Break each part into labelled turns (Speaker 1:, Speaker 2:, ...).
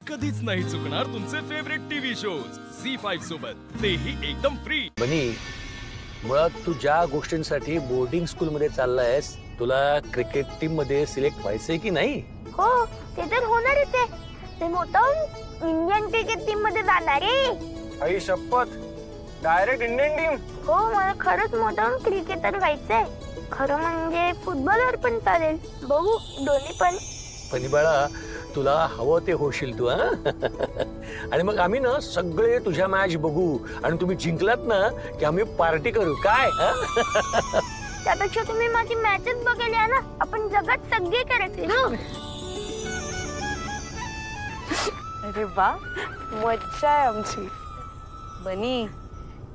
Speaker 1: कधीच नाही चुकणार तुमचे फेवरेट टीव्ही शोज झी5 सोबत, तेही एकदम फ्री.
Speaker 2: बनी, मुळात तू ज्या गोष्टींसाठी बोर्डिंग स्कूल मध्ये चाललायस, तुला क्रिकेट टीम मध्ये सिलेक्ट व्हायचंय की नाही?
Speaker 3: हो, ते तर होणारच आहे. ते मोठं इंडियन क्रिकेट टीम मध्ये जाणार आहे.
Speaker 4: आई शपथ, डायरेक्ट इंडियन टीम.
Speaker 3: हो, मला खरंच मोठं क्रिकेटर व्हायचंय. खरं म्हणजे फुटबॉलर पण चालेल, बघू दोन्ही पण.
Speaker 2: बनी बाळा, तुला हवं ते होशील तू. आणि मग आम्ही ना सगळे तुझ्या मॅच बघू आणि तुम्ही जिंकलात ना की आम्ही पार्टी करू, काय?
Speaker 3: त्यापेक्षा तुम्ही माझी मॅचच बघायला ना, आपण जगात सगळे करेक्ट.
Speaker 5: अरे वा, मज्जा आहे आमची. बनी,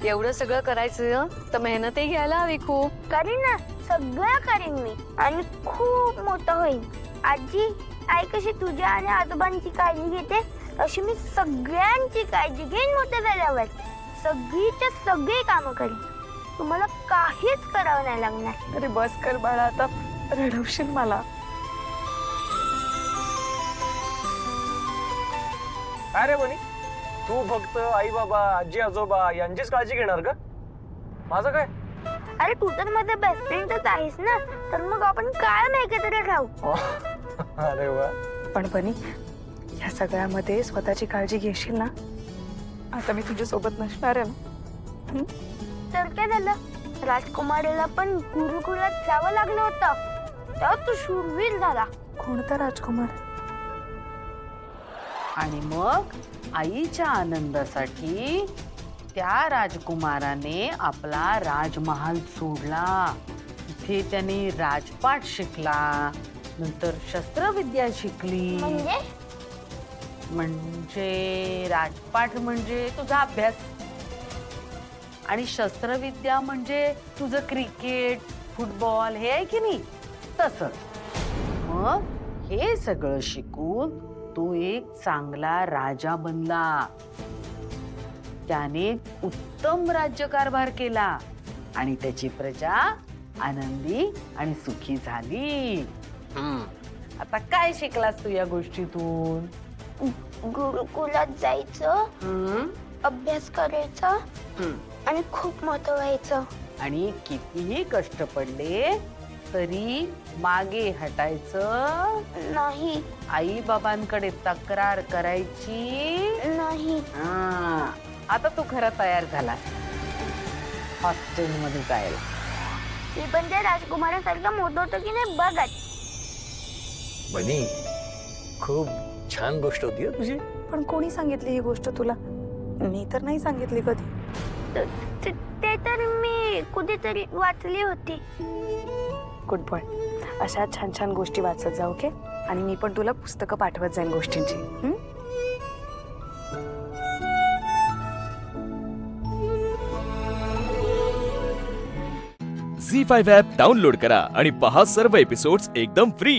Speaker 5: एवढं सगळं करायचं तर मेहनतही घ्यायला हवी खूप.
Speaker 3: करीन ना, सगळं करीन मी आणि खूप मोठं होईल. आजी, आई कशी तुझ्या आणि आजोबांची काळजी घेते, अशी मी सगळ्यांची काळजी घेईन. मोठं झाल्यावर सगळीच्या सगळी कामं करीन. तुम्हाला काहीच करावं नाही लागणार.
Speaker 5: अरे बस कर बाळा, आता रडवशील मला.
Speaker 4: अरे बनी, तू फक्त आई बाबा आजी आजोबा यांचीच काळजी घेणार का? माझं काय?
Speaker 3: अरे तू तर माझा बेस्ट फ्रेंडच आहेस ना, तर मग आपण कायम एकत्र राहू.
Speaker 4: अरे वा.
Speaker 5: पण बनी, या सगळ्यामध्ये स्वतःची काळजी घेशील ना? आता मी तुझ्या सोबत नसणार आहे ना.
Speaker 3: तर काय झालं, राजकुमारीला पण गुरुकुलात जावं लागलं होतं, तेव्हा तू शूरवीर झाला.
Speaker 5: कोणता राजकुमार?
Speaker 6: आणि मग आईच्या आनंदासाठी त्या राजकुमाराने आपला राजमहाल सोडला. इथे त्याने राजपाट शिकला, नंतर शस्त्रविद्या शिकली. म्हणजे राजपाट म्हणजे तुझा अभ्यास आणि शस्त्रविद्या म्हणजे तुझं क्रिकेट, फुटबॉल हे आहे की नाही, तसंच. मग हे सगळं शिकून तो एक चांगला राजा बनला. त्याने उत्तम राज्यकारभार केला आणि त्याची प्रजा आनंदी आणि सुखी झाली. आता काय शिकलास तू या गोष्टीतून?
Speaker 3: गुरुकुलात जायचं, अभ्यास करायचा आणि खूप मोठं व्हायचं.
Speaker 6: आणि कितीही कष्ट पडले तरी मागे हटायचं
Speaker 3: नाही.
Speaker 6: आई बाबांकडे तक्रार करायची
Speaker 3: नाही.
Speaker 6: आता तू खरा तयार झाला हॉस्टेलमध्ये जायला.
Speaker 3: मी पण त्या राजकुमारासारखं मोठं होतं की नाही बघत.
Speaker 2: बनी, खूप छान गोष्ट होती हं तुझी.
Speaker 5: पण कोणी सांगितली ही गोष्ट तुला? मी तर नाही सांगितली कधी.
Speaker 3: ते तर मी कुठेतरी वाचली होती.
Speaker 5: Good boy. अशा छान छान गोष्टी वाचत जा, ओके? आणि मी पण तुला पुस्तकं पाठवत जाईन गोष्टींची.
Speaker 1: झी5 ॲप डाउनलोड करा आणि पहा सर्व एपिसोड्स एकदम फ्री.